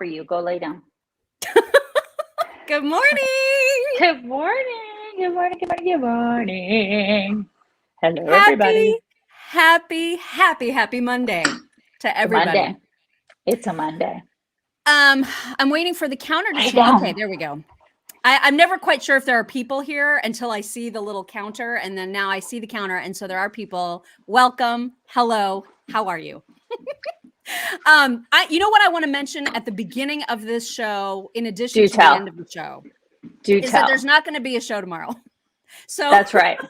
for you. Go lay down. Good morning. Good morning. Good morning. Good morning. Good morning. Hello, everybody. Happy Monday to everybody. It's a Monday. I'm waiting for the counter to change. Okay, there we go. I'm never quite sure if there are people here until I see the little counter, and then now I see the counter, and so there are people. Welcome. Hello. How are you? You know what I want to mention at the beginning of this show, in addition to the end of the show, is that there's not going to be a show tomorrow. So that's right.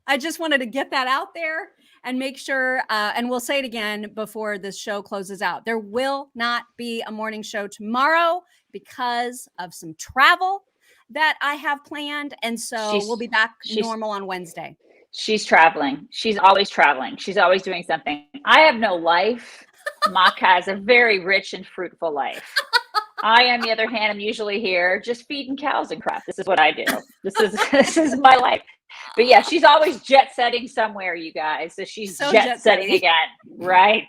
I just wanted to get that out there and make sure, and we'll say it again before this show closes out. There will not be a morning show tomorrow because of some travel that I have planned. And so we'll be back normal on Wednesday. She's traveling. She's always traveling. She's always doing something. I have no life. Mock has a very rich and fruitful life. I, on the other hand, I'm usually here just feeding cows and crap. This is what I do. This is my life. But yeah, she's always jet setting somewhere, you guys. So she's jet setting again. Right.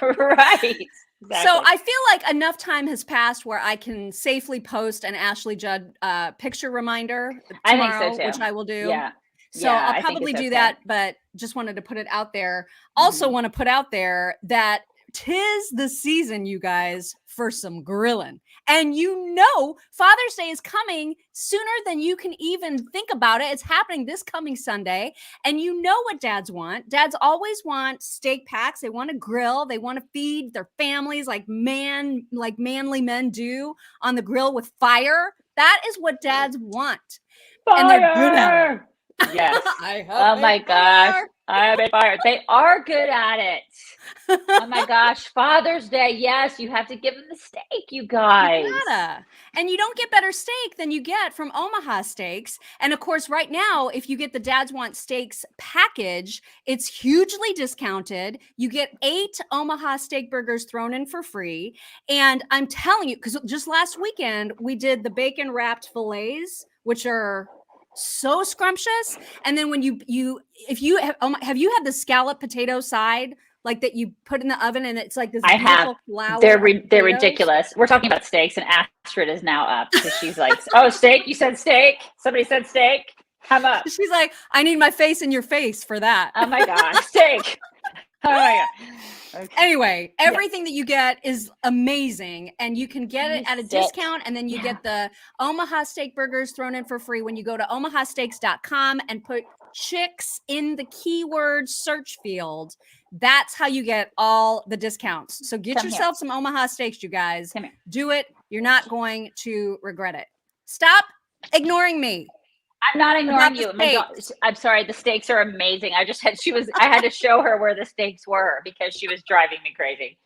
Right. Exactly. So I feel like enough time has passed where I can safely post an Ashley Judd picture reminder tomorrow, I think so too. Which I will do. Yeah. So I'll probably do that, but just wanted to put it out there. Also want to put out there that 'tis the season, you guys, for some grilling. And you know, Father's Day is coming sooner than you can even think about it. It's happening this coming Sunday. And you know what dads want. Dads always want steak packs. They want to grill. They want to feed their families like manly men do on the grill with fire. That is what dads want. Fire! And they're good at it. Yes. Oh my gosh. I have a fire. They are good at it. Oh my gosh. Father's Day. Yes. You have to give them the steak, you guys. You gotta. And you don't get better steak than you get from Omaha Steaks. And of course, right now, if you get the Dads Want Steaks package, it's hugely discounted. You get 8 Omaha Steak Burgers thrown in for free. And I'm telling you, because just last weekend, we did the bacon wrapped fillets, which are so scrumptious. And then when if you have you had the scallop potato side like that you put in the oven and it's like this beautiful flour? They're ridiculous. We're talking about steaks and Astrid is now up because she's like, oh, steak, you said steak, somebody said steak, come up. She's like, I need my face in your face for that. Oh my gosh, steak. Oh my god. Okay. Anyway, everything that you get is amazing, and you can get it at a discount, and then you get the Omaha Steak Burgers thrown in for free when you go to omahasteaks.com and put chicks in the keyword search field. That's how you get all the discounts. So get yourself some Omaha Steaks, you guys. Do it. You're not going to regret it. Stop ignoring me. I'm not ignoring you. I'm sorry. The steaks are amazing. I had to show her where the steaks were because she was driving me crazy.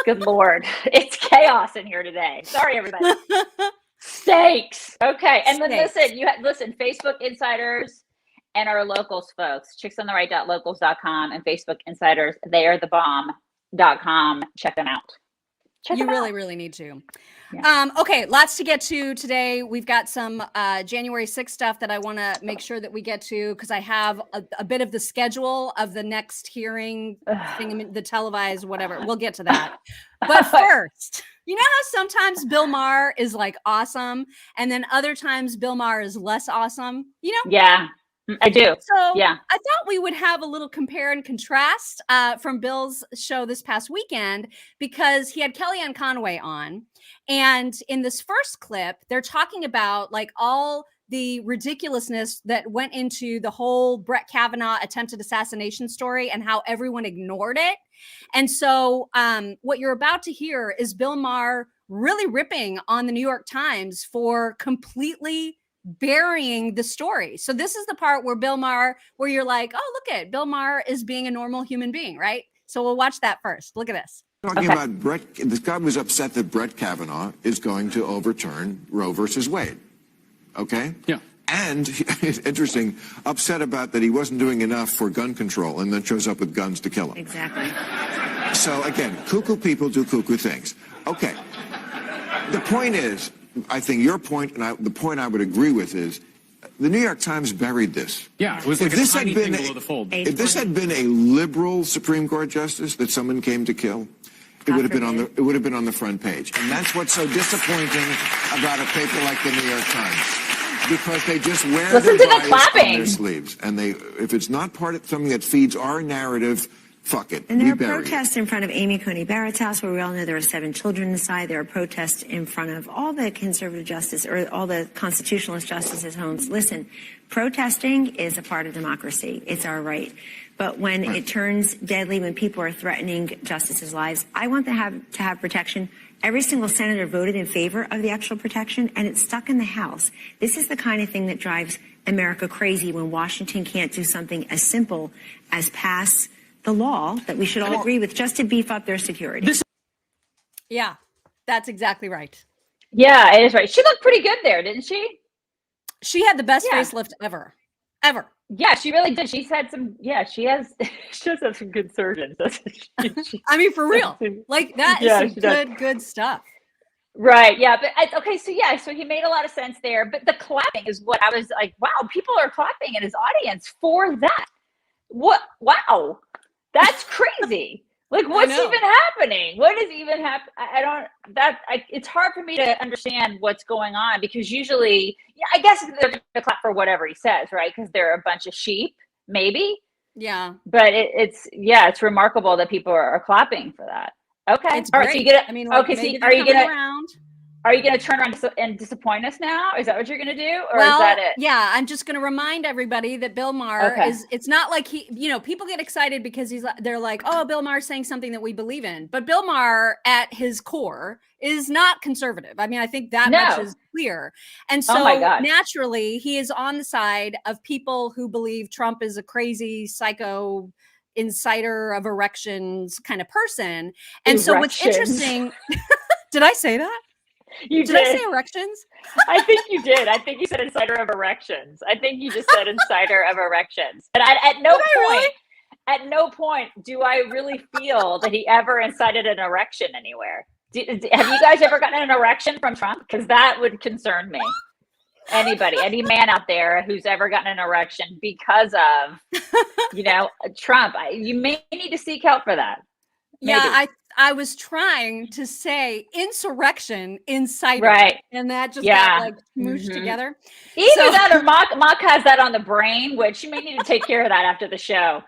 Good Lord. It's chaos in here today. Sorry, everybody. Steaks. Okay. And then listen, Facebook Insiders and our locals folks, chicksontheright.locals.com and Facebook Insiders, they are the bomb.com. Check them out. You really, really need to. Yeah. Okay, lots to get to today. We've got some January 6th stuff that I want to make sure that we get to because I have a bit of the schedule of the next hearing, the televised, whatever. We'll get to that. But first, you know how sometimes Bill Maher is like awesome, and then other times Bill Maher is less awesome? You know? Yeah. I do. So yeah, I thought we would have a little compare and contrast from Bill's show this past weekend because he had Kellyanne Conway on. And in this first clip, they're talking about like all the ridiculousness that went into the whole Brett Kavanaugh attempted assassination story and how everyone ignored it. And so what you're about to hear is Bill Maher really ripping on the New York Times for completely burying the story. So this is the part where Bill Maher, where you're like, oh, look at Bill Maher is being a normal human being, right? So we'll watch that first. Look at this. Talking about Brett, this guy was upset that Brett Kavanaugh is going to overturn Roe versus Wade. Okay? Yeah. And it's interesting, upset about that he wasn't doing enough for gun control and then shows up with guns to kill him. Exactly. So again, cuckoo people do cuckoo things. Okay. The point is, I think your point, and the point I would agree with is, the New York Times buried this. Yeah, it was like a tiny thing below the fold. If this had been a liberal Supreme Court justice that someone came to kill, it would have been on the front page. And that's what's so disappointing about a paper like the New York Times. Because they just wear Listen their to the bias on clapping. their sleeves. And if it's not part of something that feeds our narrative, fuck it. And there are protests in front of Amy Coney Barrett's house, where we all know there are 7 children inside. There are protests in front of all the conservative justice or all the constitutionalist justices' homes. Listen, protesting is a part of democracy. It's our right. But when it turns deadly, when people are threatening justices' lives, I want to have protection. Every single senator voted in favor of the actual protection, and it's stuck in the House. This is the kind of thing that drives America crazy when Washington can't do something as simple as pass the law that we should all agree with just to beef up their security. Yeah, that's exactly right. Yeah, it is right. She looked pretty good there, didn't she? She had the best facelift ever. Yeah, she really did. She's had some. Yeah, she has some good surgeons. I mean, for real, like that is some good stuff. Right. Yeah. But okay. So he made a lot of sense there. But the clapping is what I was like. Wow, people are clapping in his audience for that. What? Wow, that's crazy. Like, what's even happening? What is even happening? I don't. It's hard for me to understand what's going on, because usually, I guess they're going to clap for whatever he says, right? Because they're a bunch of sheep, maybe. Yeah. But it's remarkable that people are clapping for that. Okay. It's all great. right. So you get it. I mean, like, okay. So are you gonna? Are you going to turn around and disappoint us now? Is that what you're going to do? Or well, is that it? Yeah, I'm just going to remind everybody that Bill Maher it's not like people get excited because they're like, oh, Bill Maher's saying something that we believe in. But Bill Maher at his core is not conservative. I mean, I think that much is clear. And so naturally, he is on the side of people who believe Trump is a crazy psycho inciter of erections kind of person. And so what's interesting, did I say that? Did I say erections? I think you did. I think you said inciter of erections. I think you just said inciter of erections. And at no point do I really feel that he ever incited an erection anywhere. Have you guys ever gotten an erection from Trump? Because that would concern me. Anybody, any man out there who's ever gotten an erection because of, Trump, you may need to seek help for that. Maybe. Yeah, I was trying to say insurrection, inciter, right, and that just got like smooshed together. Either that or Mock has that on the brain, which you may need to take care of that after the show.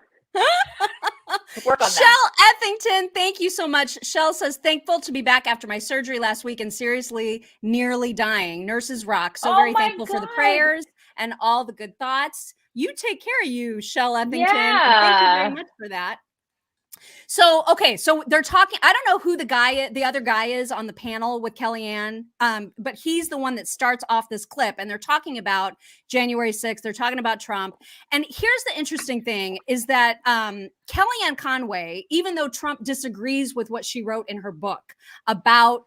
Work on Shell that. Effington, thank you so much. Shell says, thankful to be back after my surgery last week and seriously nearly dying. Nurses rock. So very thankful for the prayers and all the good thoughts. You take care of you, Shell Effington. Yeah. Thank you very much for that. So, okay. So they're talking, I don't know who the other guy is on the panel with Kellyanne, but he's the one that starts off this clip, and they're talking about January 6th. They're talking about Trump. And here's the interesting thing is that Kellyanne Conway, even though Trump disagrees with what she wrote in her book about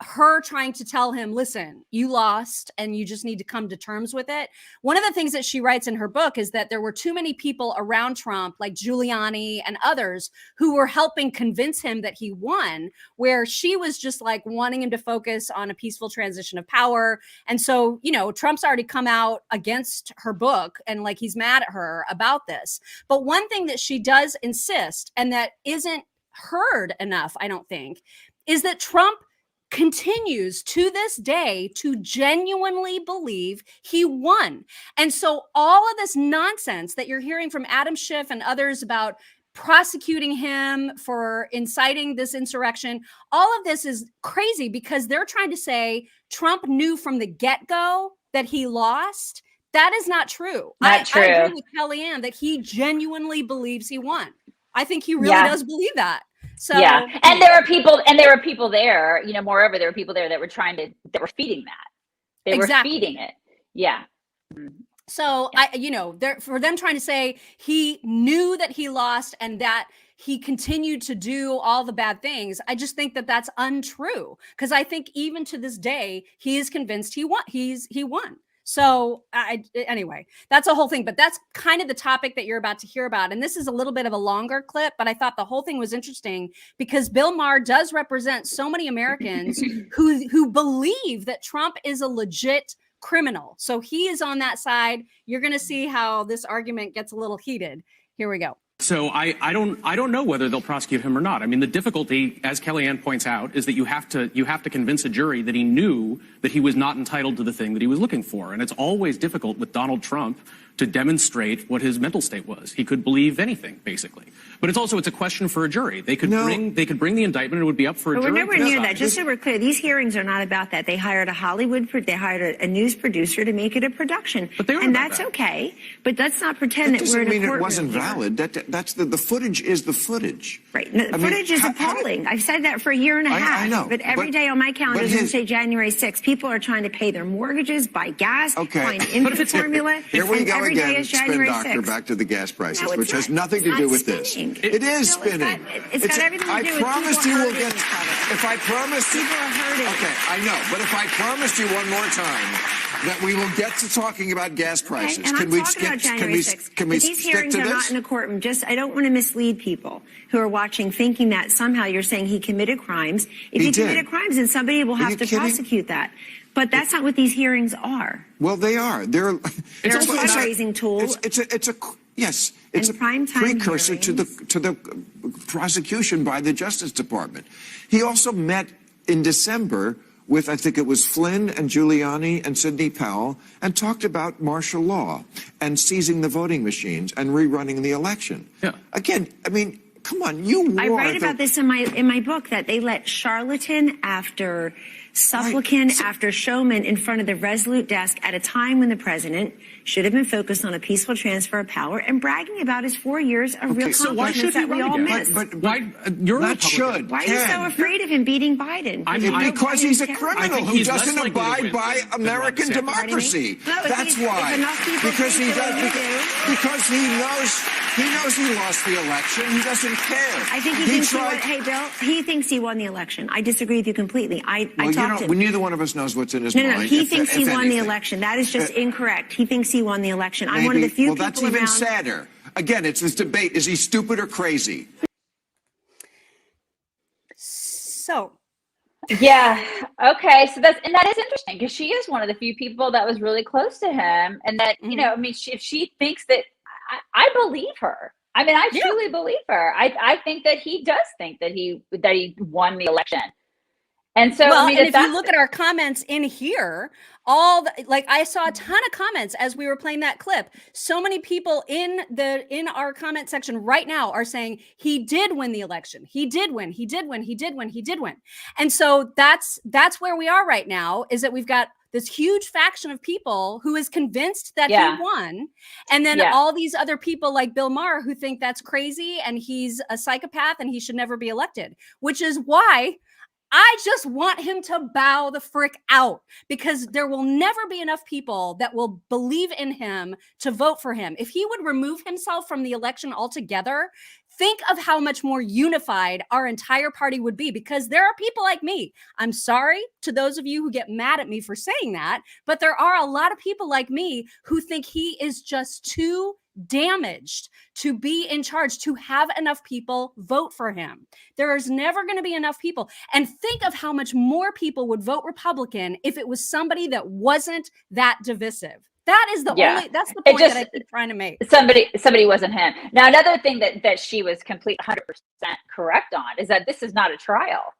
her trying to tell him, listen, you lost and you just need to come to terms with it. One of the things that she writes in her book is that there were too many people around Trump, like Giuliani and others, who were helping convince him that he won, where she was just like wanting him to focus on a peaceful transition of power. And so, Trump's already come out against her book and like he's mad at her about this. But one thing that she does insist, and that isn't heard enough, I don't think, is that Trump continues to this day to genuinely believe he won. And so all of this nonsense that you're hearing from Adam Schiff and others about prosecuting him for inciting this insurrection, all of this is crazy because they're trying to say Trump knew from the get-go that he lost. That is not true. Not true. I agree with Kellyanne that he genuinely believes he won. I think he really does believe that. So and there were people there, moreover, there were people there that were that were feeding that. They were feeding it. Yeah. So for them trying to say he knew that he lost and that he continued to do all the bad things, I just think that that's untrue, because I think even to this day he is convinced he won. He won. So anyway, that's a whole thing, but that's kind of the topic that you're about to hear about. And this is a little bit of a longer clip, but I thought the whole thing was interesting because Bill Maher does represent so many Americans who believe that Trump is a legit criminal. So he is on that side. You're going to see how this argument gets a little heated. Here we go. So I don't know whether they'll prosecute him or not. I mean, the difficulty, as Kellyanne points out, is that you have to convince a jury that he knew that he was not entitled to the thing that he was looking for. And it's always difficult with Donald Trump to demonstrate what his mental state was. He could believe anything, basically. But it's a question for a jury. They could bring the indictment, and it would be up for a jury. We're nowhere near that. Just so we're clear, these hearings are not about that. They hired they hired a news producer to make it a production. And that's okay. But let's not pretend that we're in a courtroom. It wasn't valid. That's the footage is the footage. Right. The footage is appalling. I've said that for a year and a half. I know. But every day on my calendar is going to say January 6th. People are trying to pay their mortgages, buy gas, find infant formula. Here we go every day again, is spin January doctor 6th. back to the gas prices, No, which has not. nothing to do with this. It is spinning. It's got everything to do with promised people you will hurting get. each other. If I promised you, People are hurting. Okay, I know, but if I promised you one more time that we will get to talking about gas prices, and I'm talking about January 6th. Can we these stick hearings to are this? not in a courtroom. I don't want to mislead people who are watching, thinking that somehow you're saying he committed crimes. If he committed crimes, then somebody will have to prosecute that. But that's not what these hearings are. Well, they are. They're a fundraising tool. It's a precursor to the prosecution by the Justice Department. He also met in December with, I think it was Flynn and Giuliani and Sidney Powell, and talked about martial law and seizing the voting machines and rerunning the election. Yeah. Again, I mean, come on, I write about this in my book, that they let charlatan after supplicant after showman in front of the Resolute desk at a time when the president should have been focused on a peaceful transfer of power and bragging about his 4 years of real accomplishments that we all missed. But why? You're not should. Why are you so afraid of him beating Biden? Because he's a criminal who doesn't abide by American democracy. That's why. Because he knows he lost the election. He doesn't care. I think he thinks hey, Bill, he thinks he won the election. I disagree with you completely. Neither one of us knows what's in his mind. No, he thinks he won the election. That is just incorrect. He thinks he won the election. I'm one of the few people around. Well, that's even sadder. Again, it's this debate. Is he stupid or crazy? So. Yeah. Okay. So that is interesting, because she is one of the few people that was really close to him, and that, you know, I mean, if she thinks that, I believe her. I mean, I truly believe her. I think that he does think that he won the election. And so, well, I mean, and if you look at our comments in here, I saw a ton of comments as we were playing that clip. So many people in our comment section right now are saying he did win the election. He did win. He did win. He did win. He did win. And so that's where we are right now, is that we've got this huge faction of people who is convinced that he won. And then all these other people like Bill Maher who think that's crazy and he's a psychopath and he should never be elected, which is why I just want him to bow the frick out, because there will never be enough people that will believe in him to vote for him. If he would remove himself from the election altogether, think of how much more unified our entire party would be, because there are people like me. I'm sorry to those of you who get mad at me for saying that, but there are a lot of people like me who think he is just too damaged to be in charge, to have enough people vote for him. There is never going to be enough people. And think of how much more people would vote Republican if it was somebody that wasn't that divisive. That is that's the point that I keep trying to make. Somebody wasn't him. Now, another thing that she was complete 100% correct on is that this is not a trial.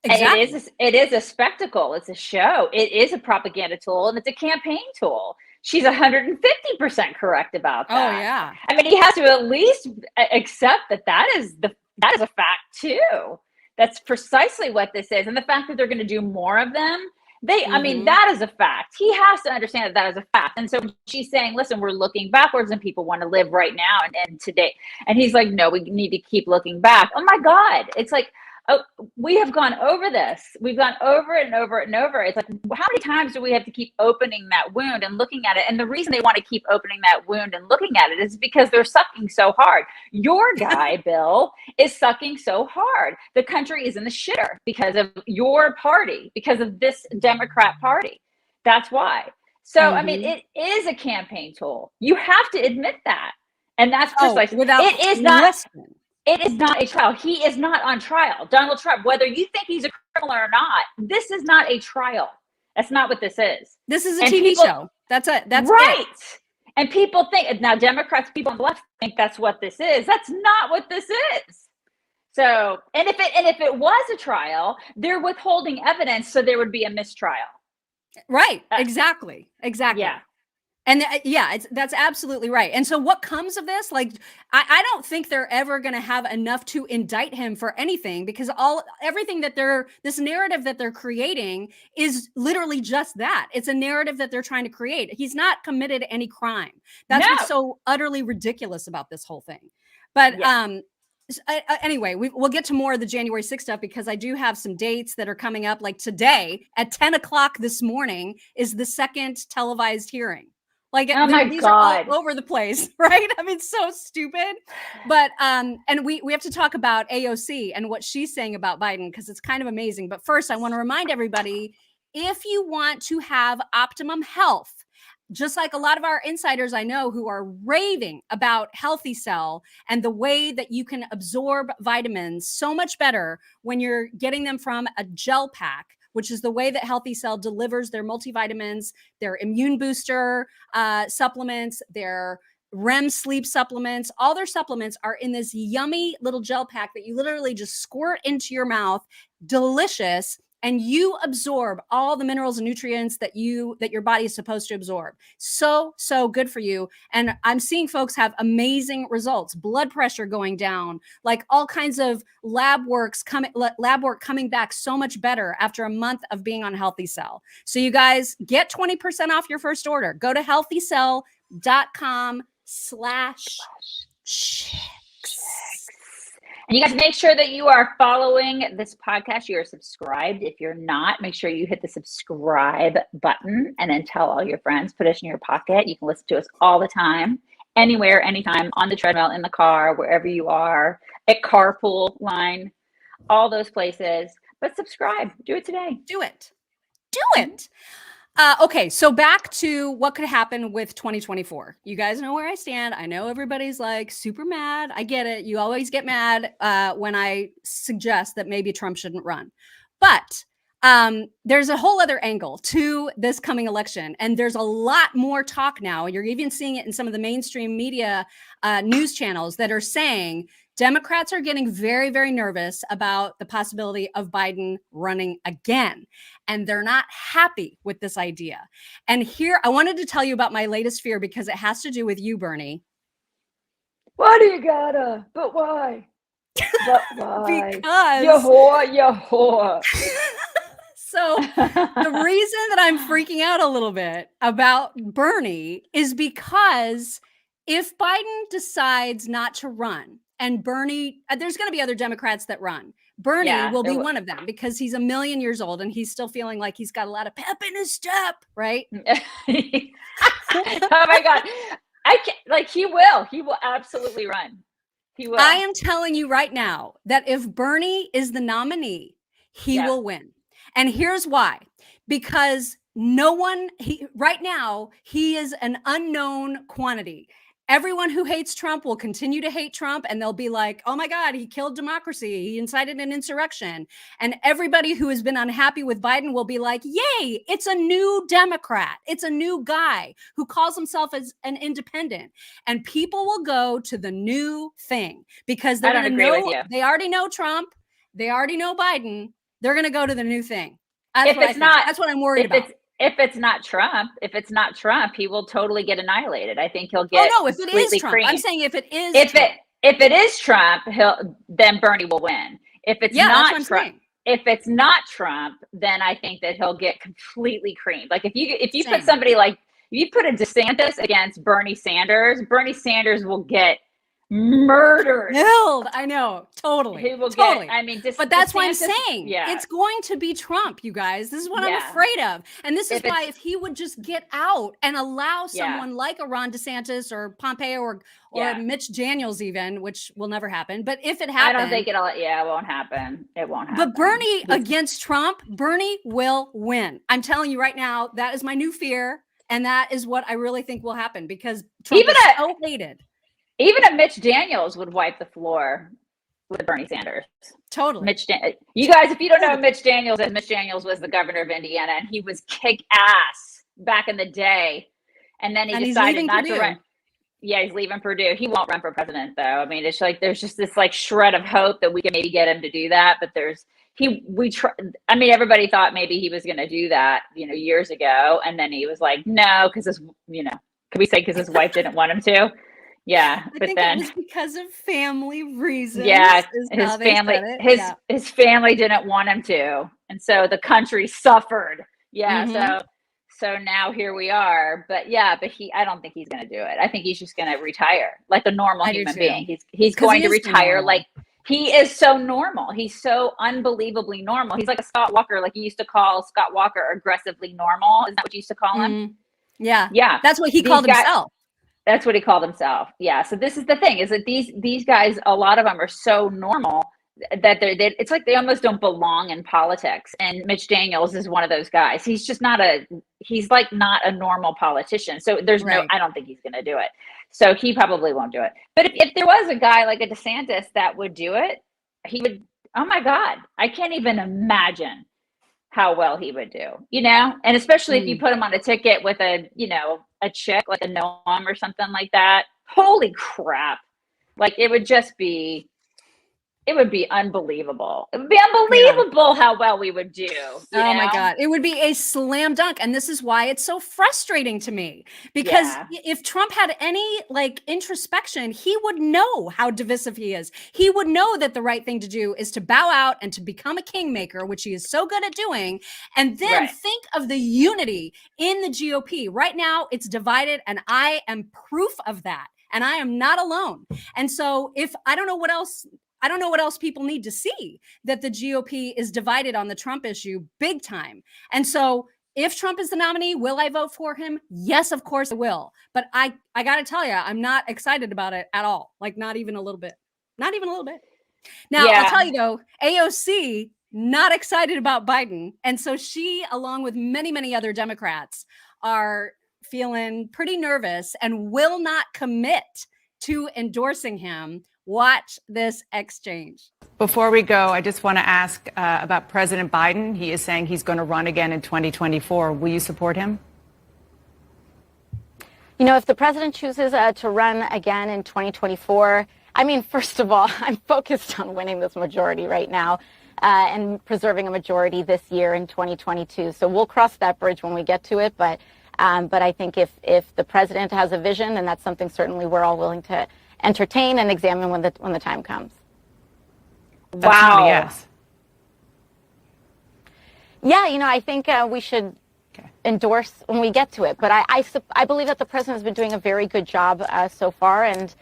Exactly. And it is a spectacle. It's a show. It is a propaganda tool, and it's a campaign tool. She's 150% correct about that. Oh yeah. I mean, he has to at least accept that is a fact too. That's precisely what this is, and the fact that they're going to do more of them. I mean, that is a fact. He has to understand that is a fact. And so she's saying, listen, we're looking backwards and people want to live right now and today. And he's like, no, we need to keep looking back. Oh my God. It's like, oh, we have gone over this. We've gone over it and over it and over. It's like, how many times do we have to keep opening that wound and looking at it? And the reason they want to keep opening that wound and looking at it is because they're sucking so hard. Your guy, Bill, is sucking so hard. The country is in the shitter because of your party, because of this Democrat party. That's why. So, I mean, it is a campaign tool. You have to admit that. And that's precisely. It is not. It is not a trial. He is not on trial. Donald Trump, whether you think he's a criminal or not, this is not a trial. That's not what this is. This is a TV show. That's right. And people think now Democrats, people on the left think that's what this is. That's not what this is. So, and if it was a trial, they're withholding evidence, so there would be a mistrial. Right. Exactly. Yeah. And that's absolutely right. And so what comes of this? Like, I don't think they're ever going to have enough to indict him for anything, because everything that this narrative that they're creating is literally just that. It's a narrative that they're trying to create. He's not committed any crime. That's what's so utterly ridiculous about this whole thing. But, anyway, we'll get to more of the January 6th stuff, because I do have some dates that are coming up. Like today at 10 o'clock this morning is the second televised hearing. Like, oh my these God, are all over the place, right? I mean, so stupid. But and we have to talk about AOC and what she's saying about Biden, because it's kind of amazing. But first, I want to remind everybody, if you want to have optimum health, just like a lot of our insiders I know who are raving about Healthy Cell and the way that you can absorb vitamins so much better when you're getting them from a gel pack, which is the way that Healthy Cell delivers their multivitamins, their immune booster supplements, their REM sleep supplements. All their supplements are in this yummy little gel pack that you literally just squirt into your mouth. Delicious. And you absorb all the minerals and nutrients that your body is supposed to absorb. So good for you. And I'm seeing folks have amazing results. Blood pressure going down, like all kinds of lab work coming back so much better after a month of being on Healthy Cell. So you guys get 20% off your first order. Go to healthycell.com/chicks. And you guys make sure that you are following this podcast. You are subscribed. If you're not, make sure you hit the subscribe button and then tell all your friends. Put us in your pocket. You can listen to us all the time, anywhere, anytime, on the treadmill, in the car, wherever you are, at carpool line, all those places. But subscribe. Do it today. Do it. Okay, so back to what could happen with 2024. You guys know where I stand. I know everybody's like super mad. I get it. You always get mad when I suggest that maybe Trump shouldn't run. But there's a whole other angle to this coming election. And there's a lot more talk now. You're even seeing it in some of the mainstream media news channels that are saying Democrats are getting very, very nervous about the possibility of Biden running again. And they're not happy with this idea. And here, I wanted to tell you about my latest fear, because it has to do with you, Bernie. Why do you gotta? But why? But why? Because... You whore. So the reason that I'm freaking out a little bit about Bernie is because if Biden decides not to run, and Bernie, there's going to be other Democrats that run. Bernie will be one of them, because he's 1,000,000 years old and he's still feeling like he's got a lot of pep in his step, right? Oh my God. I can't, like, he will absolutely run. He will. I am telling you right now that if Bernie is the nominee, he will win. And here's why. Because right now, he is an unknown quantity. Everyone who hates Trump will continue to hate Trump, and they'll be like, oh my God, he killed democracy. He incited an insurrection. And everybody who has been unhappy with Biden will be like, yay, it's a new Democrat. It's a new guy who calls himself as an independent. And people will go to the new thing, because they're going to know, they already know Trump. They already know Biden. They're going to go to the new thing. That's what I'm worried about. If it's not Trump, he will totally get annihilated. I think he'll get. Oh no! If it is Trump, I'm saying if it is. If it is Trump, then Bernie will win. If it's not Trump, then I think that he'll get completely creamed. Like if you put somebody like you put a DeSantis against Bernie Sanders will get murdered. Killed. I know. Totally. He will totally. Get, I mean, but that's DeSantis, what I'm saying. Yeah. It's going to be Trump, you guys. This is what I'm afraid of. And this is why if he would just get out and allow someone like a Ron DeSantis or Pompeo or Mitch Daniels even, which will never happen. But if it happens. I don't think it won't happen. It won't happen. But Bernie against Trump, Bernie will win. I'm telling you right now, that is my new fear. And that is what I really think will happen, because Trump is so hated. Even a Mitch Daniels would wipe the floor with Bernie Sanders. Totally. You guys, if you don't know Mitch Daniels was the governor of Indiana, and he was kick ass back in the day. And then he and decided not Purdue. to run. Yeah, he's leaving Purdue. He won't run for president, though. I mean, it's like there's just this like shred of hope that we can maybe get him to do that. But I mean, everybody thought maybe he was going to do that, years ago, and then he was like, no, because could we say because his wife didn't want him to? Yeah, I but think then it was because of family reasons. yeah, is his how they family, said it. his family didn't want him to, and so the country suffered. Yeah, Mhm. so now here we are. But I don't think he's going to do it. I think he's just going to retire like a normal I do human too. being. He's 'Cause going he to is so retire normal. like he is so normal. He's so unbelievably normal. He's like a Scott Walker. Like you used to call Scott Walker aggressively normal. Isn't that what you used to call him? Mhm. Yeah. Yeah, That's what he called himself. that's what he called himself. Yeah. So this is the thing: is that these guys, a lot of them are so normal that it's like they almost don't belong in politics. And Mitch Daniels is one of those guys. He's just he's like not a normal politician. So Right. I don't think he's going to do it. So he probably won't do it. But if there was a guy like a DeSantis that would do it, he would. Oh my God, I can't even imagine how well he would do, and especially if you put him on a ticket with a chick like a Noam or something like that. Holy crap. Like it would be unbelievable. It would be unbelievable how well we would do. My God. It would be a slam dunk. And this is why it's so frustrating to me. Because if Trump had any like introspection, he would know how divisive he is. He would know that the right thing to do is to bow out and to become a kingmaker, which he is so good at doing. And then think of the unity in the GOP. Right now, it's divided, and I am proof of that. And I am not alone. And so I don't know what else people need to see, that the GOP is divided on the Trump issue big time. And so if Trump is the nominee, will I vote for him? Yes, of course I will. But I got to tell you, I'm not excited about it at all. Like not even a little bit. Not even a little bit. Now, I'll tell you though, AOC, not excited about Biden. And so she, along with many, many other Democrats, are feeling pretty nervous and will not commit to endorsing him. Watch this exchange. Before we go, I just want to ask about President Biden. He is saying he's going to run again in 2024. Will you support him? If the president chooses to run again in 2024, I mean, first of all, I'm focused on winning this majority right now and preserving a majority this year in 2022. So we'll cross that bridge when we get to it. But I think if the president has a vision, then that's something certainly we're all willing to entertain and examine when the time comes. Wow. Yes. Yeah, I think we should endorse when we get to it. But I believe that the president has been doing a very good job so far, and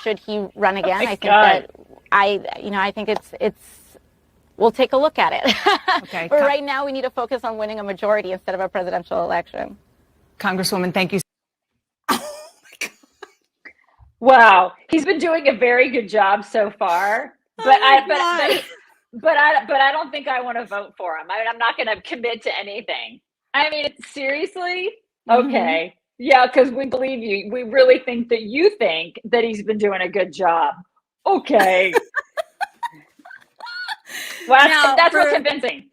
should he run again, I think that I think it's we'll take a look at it. Okay. But right now, we need to focus on winning a majority instead of a presidential election. Congresswoman, thank you. Wow, he's been doing a very good job so far, but I don't think I want to vote for him. I'm not going to commit to anything. I mean, seriously? Okay, yeah, because we believe you. We really think that you think that he's been doing a good job. Okay, well, that's what's convincing.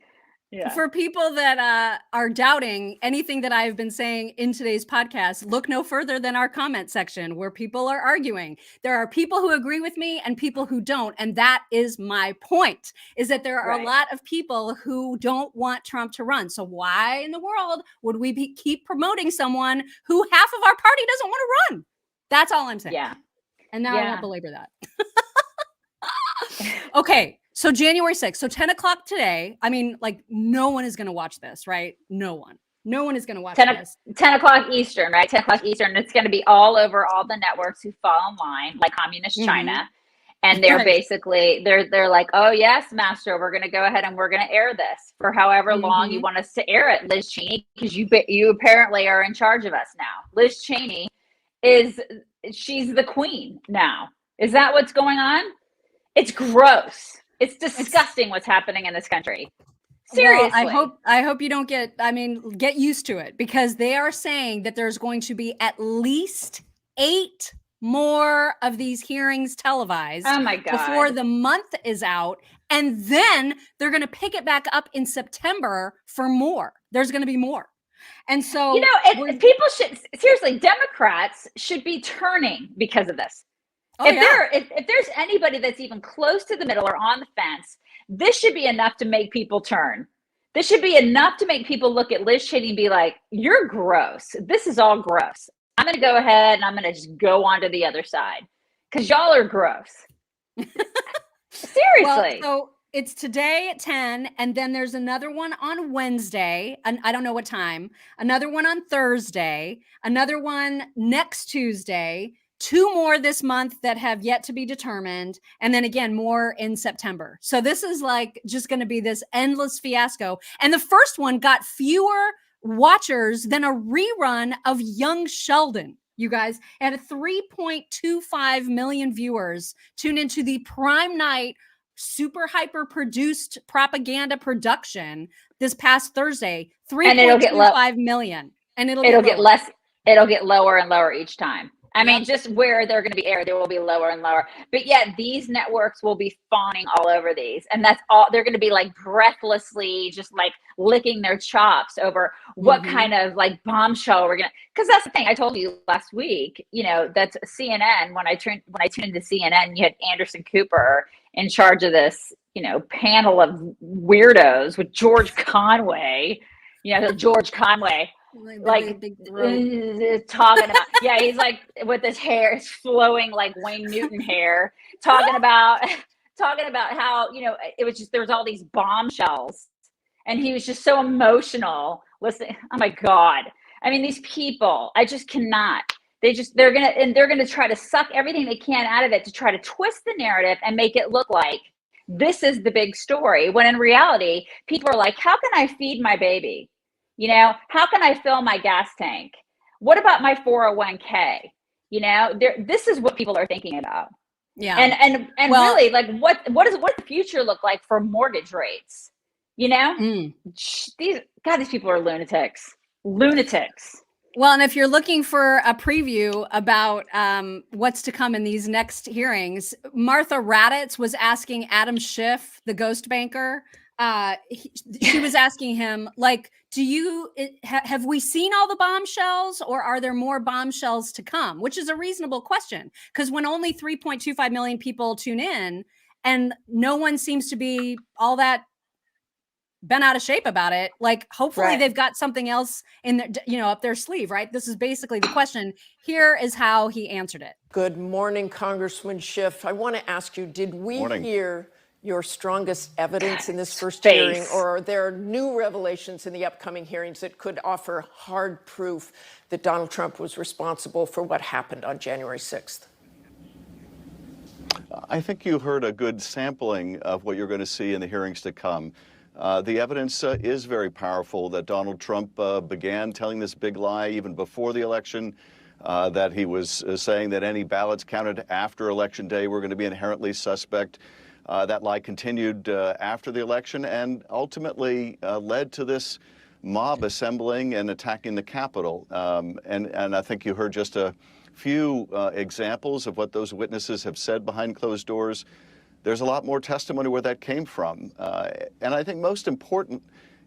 Yeah. For people that are doubting anything that I've been saying in today's podcast, look no further than our comment section where people are arguing. There are people who agree with me and people who don't. And that is my point, is that there are a lot of people who don't want Trump to run. So why in the world would we keep promoting someone who half of our party doesn't want to run? That's all I'm saying. Yeah. And now I won't belabor that. Okay. So January 6th, so 10 o'clock today. I mean, like no one is going to watch this, right? No one is going to watch this. 10 o'clock Eastern, right? 10 o'clock Eastern. It's going to be all over all the networks who fall in line, like communist China. And they're basically, they're like, oh yes, master, we're going to go ahead and we're going to air this for however long you want us to air it, Liz Cheney, because you apparently are in charge of us now. Liz Cheney she's the queen now. Is that what's going on? It's gross. It's disgusting what's happening in this country. Seriously. Well, I hope you don't get used to it, because they are saying that there's going to be at least 8 more of these hearings televised. Oh my God. Before the month is out. And then they're going to pick it back up in September for more. There's going to be more. And so, you know, people should, seriously, Democrats should be turning because of this. If there's anybody that's even close to the middle or on the fence, this should be enough to make people turn. This should be enough to make people look at Liz Cheney and be like, you're gross. This is all gross. I'm going to go ahead and I'm going to just go on to the other side because y'all are gross. Seriously. Well, so it's today at 10, and then there's another one on Wednesday, and I don't know what time, another one on Thursday, another one next Tuesday, 2 more this month that have yet to be determined, and then again, more in September. So this is like just going to be this endless fiasco. And the first one got fewer watchers than a rerun of Young Sheldon. You guys had 3.25 million viewers tune into the prime night, super hyper produced propaganda production this past Thursday. 3.25 million. And it'll get less. It'll get lower and lower each time. I mean, just where they're going to be aired, there will be lower and lower. But yet these networks will be fawning all over these. And that's all. They're going to be like breathlessly just like licking their chops over what kind of like bombshell we're going to. Because that's the thing I told you last week, you know, that's CNN. When I tuned into CNN, you had Anderson Cooper in charge of this, you know, panel of weirdos with George Conway, George Conway. Like talking about, he's like with his hair, it's flowing like Wayne Newton hair, talking about how, you know, it was just, there was all these bombshells and he was just so emotional. Listen, oh my God. I mean, these people, I just cannot, they're going to try to suck everything they can out of it to try to twist the narrative and make it look like this is the big story. When in reality, people are like, how can I feed my baby? You know, how can I fill my gas tank? What about my 401k? You know, this is what people are thinking about. Yeah. And really, like, what does the future look like for mortgage rates? You know, these people are lunatics. Well, and if you're looking for a preview about what's to come in these next hearings, Martha Raddatz was asking Adam Schiff, the ghost banker, she was asking him, like, have we seen all the bombshells, or are there more bombshells to come? Which is a reasonable question, because when only 3.25 million people tune in and no one seems to be all that bent out of shape about it, like, hopefully they've got something else in their, up their sleeve, right? This is basically the question. Here is how he answered it. Good morning, Congressman Schiff. I want to ask you, did we hear your strongest evidence in this first hearing, or are there new revelations in the upcoming hearings that could offer hard proof that Donald Trump was responsible for what happened on January 6th? I think you heard a good sampling of what you're going to see in the hearings to come. The evidence is very powerful that Donald Trump began telling this big lie even before the election, that he was saying that any ballots counted after Election Day were going to be inherently suspect. That lie continued after the election and ultimately led to this mob assembling and attacking the Capitol. And I think you heard just a few examples of what those witnesses have said behind closed doors. There's a lot more testimony where that came from. And I think most important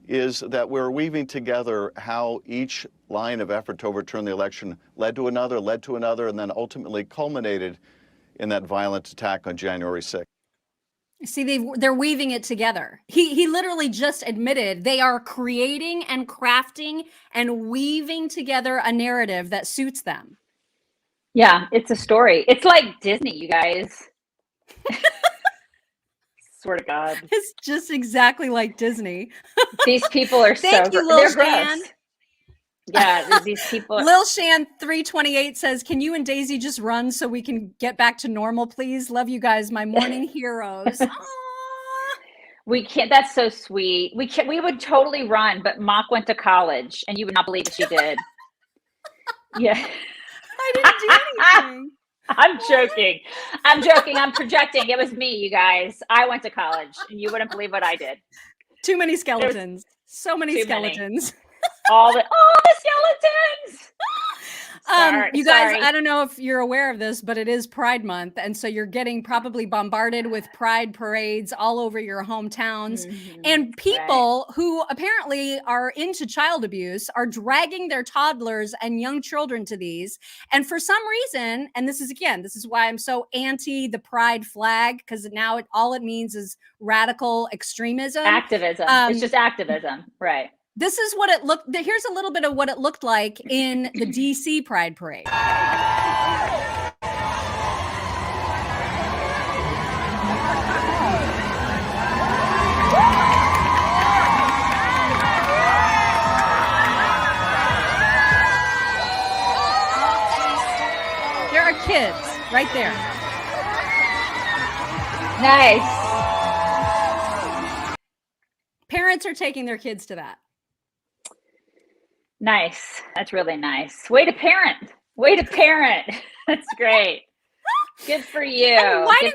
is that we're weaving together how each line of effort to overturn the election led to another, and then ultimately culminated in that violent attack on January 6th. See, they're weaving it together. He literally just admitted they are creating and crafting and weaving together a narrative that suits them. Yeah, it's a story. It's like Disney, you guys. Swear to God. It's just exactly like Disney. These people are Thank you, Lil Shan. Yeah, these people. Lil Shan 328 says, "Can you and Daisy just run so we can get back to normal, please? Love you guys, my morning heroes." We can't. That's so sweet. We can't. We would totally run, but Mock went to college, and you would not believe what she did. Yeah, I didn't do anything. I'm joking. I'm projecting. It was me, you guys. I went to college, and you wouldn't believe what I did. Too many skeletons. So many skeletons. All the skeletons. You guys, I don't know if you're aware of this, but it is Pride Month. And so you're getting probably bombarded with Pride parades all over your hometowns. And people who apparently are into child abuse are dragging their toddlers and young children to these. And for some reason, and this is why I'm so anti the Pride flag, because now all it means is radical extremism. Activism. It's just activism. Right. This is what it looked. Here's a little bit of what it looked like in the DC Pride Parade. There are kids right there. Nice. Parents are taking their kids to that. Nice. That's really nice. Way to parent. Way to parent. That's great. Good for you. Why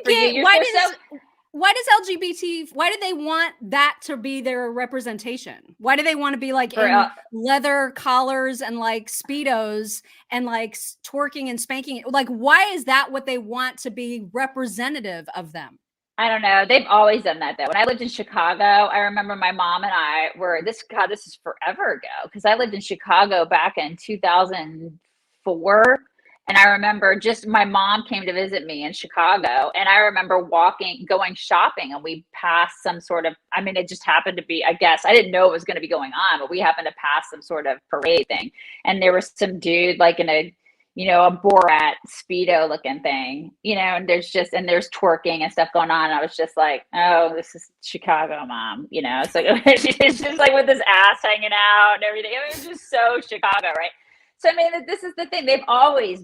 does LGBT, why do they want that to be their representation? Why do they want to be like in leather collars and like Speedos and like twerking and spanking? Like, why is that what they want to be representative of them? I don't know. They've always done that though. When I lived in Chicago, I remember my mom and I were this is forever ago, because I lived in Chicago back in 2004. And I remember just my mom came to visit me in Chicago, and I remember going shopping, and we passed some sort of, I mean, it just happened to be, I guess, I didn't know it was going to be going on, but we happened to pass some sort of parade thing. And there was some dude like in a Borat Speedo looking thing, and there's twerking and stuff going on. And I was just like, oh, this is Chicago, Mom, so it's just like with this ass hanging out and everything. It was just so Chicago, right? So, I mean, this is the thing. They've always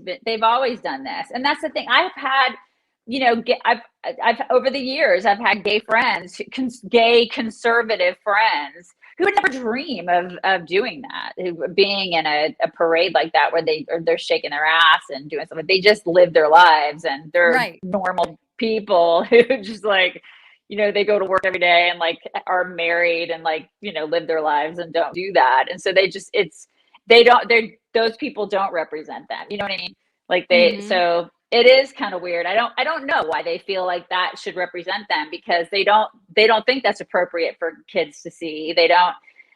done this. And that's the thing. I've had, I've over the years, I've had gay friends, gay conservative friends who would never dream of doing that, being in a parade like that where they're shaking their ass and doing something. They just live their lives, and they're normal people who just like, they go to work every day and like are married and like, live their lives and don't do that. And so those people don't represent them. You know what I mean? Like so it is kind of weird. I don't know why they feel like that should represent them, because they don't think that's appropriate for kids to see.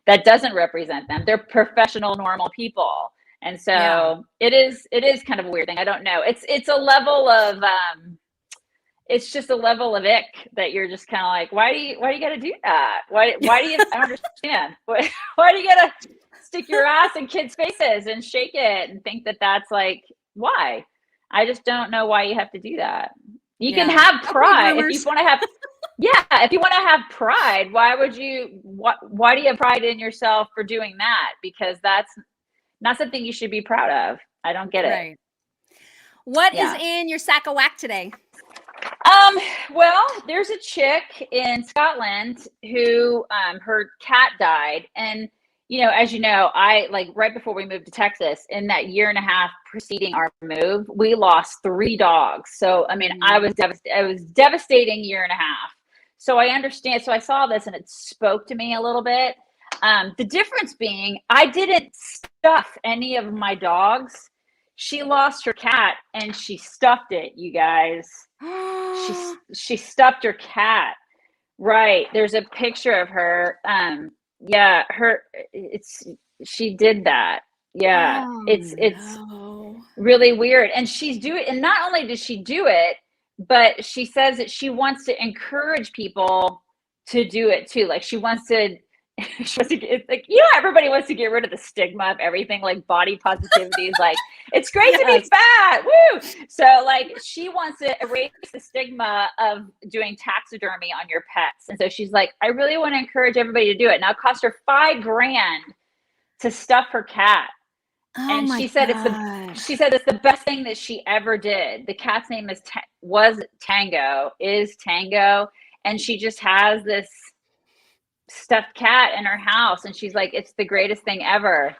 That doesn't represent them. They're professional, normal people. And so it is kind of a weird thing. I don't know. It's a level of, it's just a level of ick that you're just kind of like, why do you got to do that? Why do you, I don't understand. Why do you got to stick your ass in kids' faces and shake it and think that that's like, why? I just don't know why you have to do that. You can have pride if you want to have, if you want to have pride, why do you have pride in yourself for doing that? Because that's not something you should be proud of. I don't get it. Right. What is in your sack of whack today? Well, there's a chick in Scotland who, her cat died. And, as you know, I like right before we moved to Texas, in that year and a half preceding our move, we lost 3 dogs. So, I mean, I was devastated. It was a devastating year and a half. So I understand. So I saw this and it spoke to me a little bit. The difference being, I didn't stuff any of my dogs. She lost her cat and she stuffed it, you guys. She stuffed her cat. Right. There's a picture of her. She did that. Yeah. It's really weird. And and not only did she do it, but she says that she wants to encourage people to do it too. Like she wants to, it's like, everybody wants to get rid of the stigma of everything. Like body positivity is like, it's great to be fat. Woo. So like, she wants to erase the stigma of doing taxidermy on your pets. And so she's like, I really want to encourage everybody to do it. Now it cost her $5,000 to stuff her cat. And she said it's the best thing that she ever did. The cat's name is Tango. And she just has this stuffed cat in her house, and she's like, it's the greatest thing ever.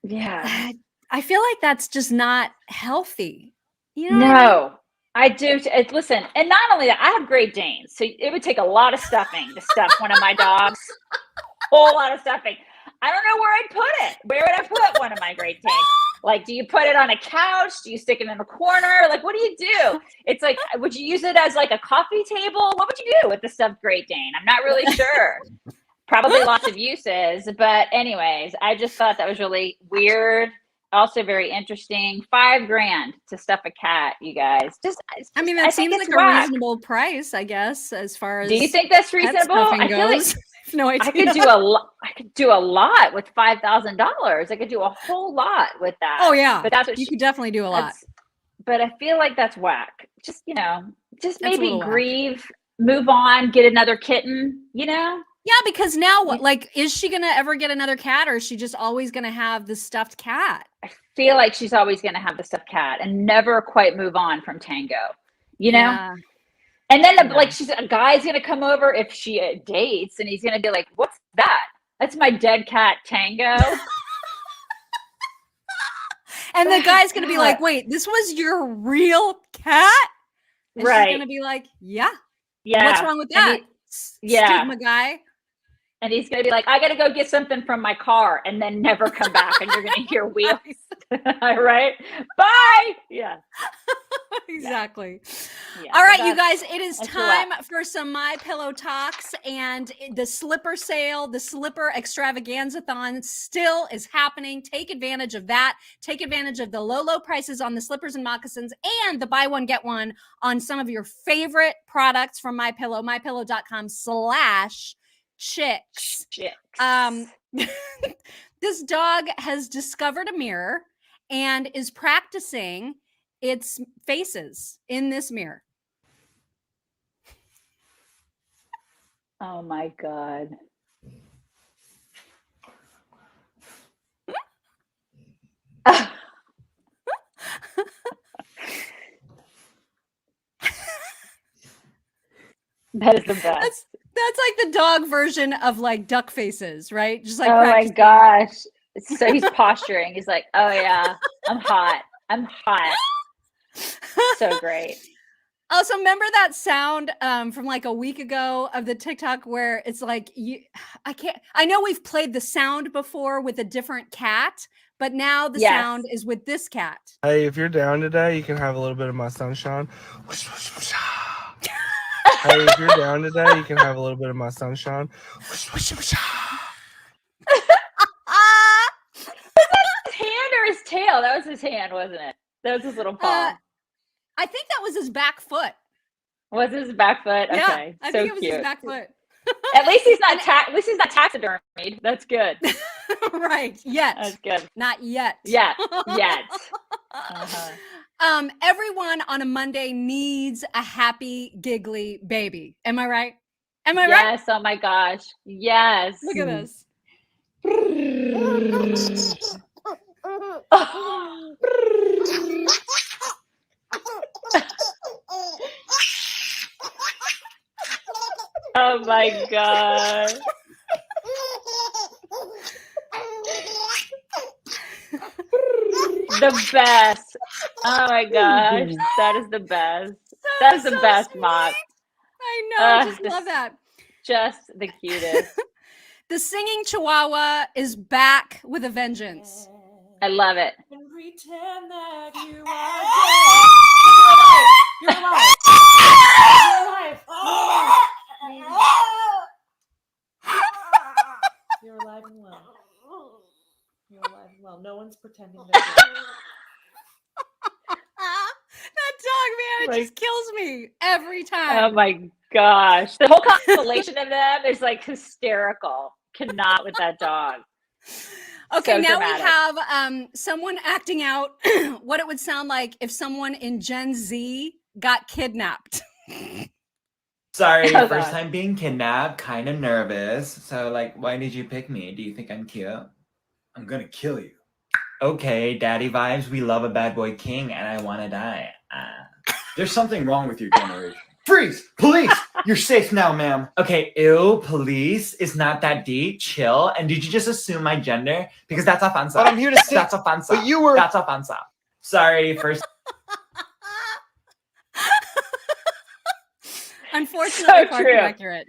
Yeah. I feel like that's just not healthy. No, I do. Listen, and not only that, I have Great Danes, so it would take a lot of stuffing to stuff one of my dogs. Whole lot of stuffing. I don't know where I'd put it. Where would I put one of my Great Danes? Like, do you put it on a couch? Do you stick it in a corner? Like, what do you do? It's like, would you use it as like a coffee table? What would you do with the stuffed Great Dane? I'm not really sure. Probably lots of uses. But anyways, I just thought that was really weird. Also very interesting. $5,000 to stuff a cat, you guys. I mean, that seems like a reasonable price, I guess, as far as. Do you think that's reasonable? I feel like no idea. I could do a lot. I could do a lot with $5,000. I could do a whole lot with that. Oh yeah, but that's what you could definitely do a lot. But I feel like that's whack. Just just maybe grieve, move on, get another kitten. Yeah, because now what? Like, is she gonna ever get another cat, or is she just always gonna have the stuffed cat? I feel like she's always gonna have the stuffed cat and never quite move on from Tango. Yeah. And then, a guy's going to come over if she dates, and he's going to be like, what's that? That's my dead cat, Tango. And the guy's going to be like, wait, this was your real cat? And she's going to be like, yeah. What's wrong with that? Stigma guy. And he's going to be like, I got to go get something from my car, and then never come back, and you're going to hear wheels. Right? Bye. Yeah. Exactly. Yeah, all right, you guys, it is time for some MyPillow talks, and the slipper sale, the slipper extravaganza-thon still is happening. Take advantage of that. Take advantage of the low prices on the slippers and moccasins, and the buy one, get one on some of your favorite products from MyPillow, mypillow.com/chicks. This dog has discovered a mirror and is practicing its faces in this mirror. Oh my God. That is the best. That's like the dog version of like duck faces, right? Just like, oh my gosh. So he's posturing. He's like, oh yeah, I'm hot. So great. Also, remember that sound from like a week ago of the TikTok where it's like, I know we've played the sound before with a different cat, but now the sound is with this cat. Hey, if you're down today, you can have a little bit of my sunshine. Hey, if you're down today, you can have a little bit of my sunshine. Was that his hand or his tail? That was his hand, wasn't it? That was his little paw. I think that was his back foot. Was his back foot? Yeah, Okay. I think it was his back foot. At least he's not taxidermied. That's good. Right. Yet. That's good. Not yet. Yet. Uh-huh. Everyone on a Monday needs a happy, giggly baby. Am I right? Right? Yes. Oh my gosh. Yes. Look at this. Oh my God. The best. Oh my gosh. That is the best. That is the best, Mock. I know. I just love that. Just the cutest. The singing chihuahua is back with a vengeance. I love it. And pretend that you are dead. You're alive. You're alive and well. You're alive and well. No one's pretending that that dog, man, it just kills me every time. Oh my gosh. The whole constellation of them is like hysterical. Cannot with that dog. Okay, so now dramatic. We have someone acting out what it would sound like if someone in Gen Z got kidnapped. Sorry, first time being kidnapped, kind of nervous. So, like, why did you pick me? Do you think I'm cute? I'm gonna kill you. Okay, daddy vibes. We love a bad boy king, and I want to die. There's something wrong with your generation. Freeze! Police! You're safe now, ma'am. Okay, ew, police. It's not that deep. Chill. And did you just assume my gender? Because that's offensive. But I'm here to say that's offensive. But you were. That's offensive. Sorry, first. Unfortunately, true. Accurate.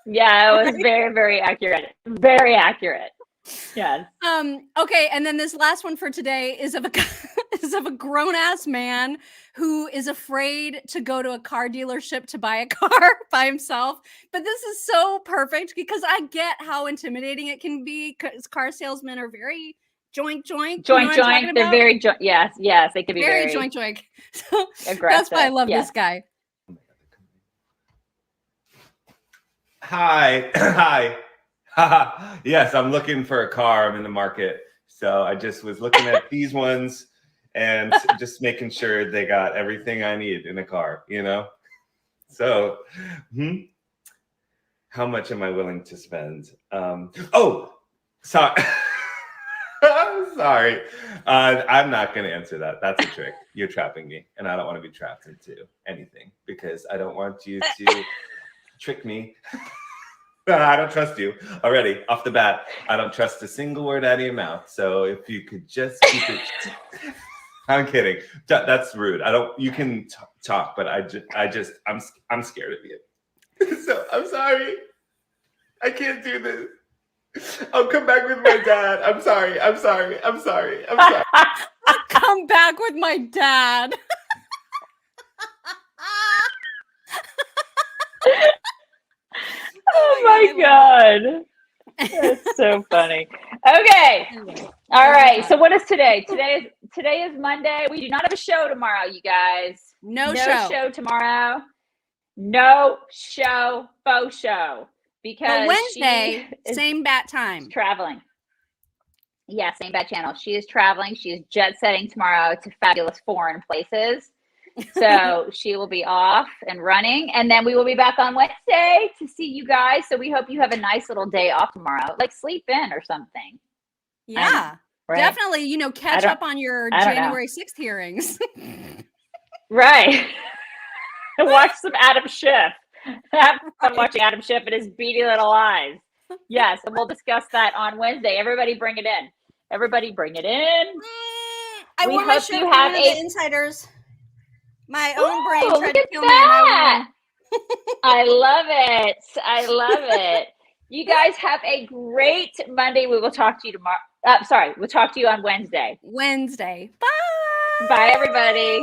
Yeah, it was very, very accurate. Very accurate. Yes. Okay, and then this last one for today is of a grown-ass man who is afraid to go to a car dealership to buy a car by himself. But this is so perfect because I get how intimidating it can be because car salesmen are very joink. They're very yes, they could be very joink. So aggressive. that's why I love this guy. Hi. Yes, I'm looking for a car. I'm in the market. So I just was looking at these ones and just making sure they got everything I need in a car, you know? So, how much am I willing to spend? Sorry. Sorry. I'm not going to answer that. That's a trick. You're trapping me. And I don't want to be trapped into anything because I don't want you to trick me. I don't trust you already off the bat. I don't trust a single word out of your mouth. So if you could just keep it. I'm kidding. That's rude. You can talk, but I'm scared of you. So I'm sorry. I can't do this. I'll come back with my dad. I'm sorry. I'll come back with my dad. Oh my God. That's so funny. Okay. All right. So what is today? Today is Monday. We do not have a show tomorrow, you guys. No show tomorrow. No show, faux show. Because Wednesday, same bat time. Traveling. Yeah, same bat channel. She is traveling. She is jet setting tomorrow to fabulous foreign places. So she will be off and running. And then we will be back on Wednesday to see you guys. So we hope you have a nice little day off tomorrow. Like sleep in or something. Yeah. Right? Definitely, catch up on your January 6th hearings. Right. Watch some Adam Schiff. Have fun watching Adam Schiff and his beady little eyes. Yes, and we'll discuss that on Wednesday. Everybody bring it in. I want to show you have the insiders. My own brain tried to kill me. I love it. You guys have a great Monday. We will talk to you tomorrow. We'll talk to you on Wednesday. Bye. Bye, everybody.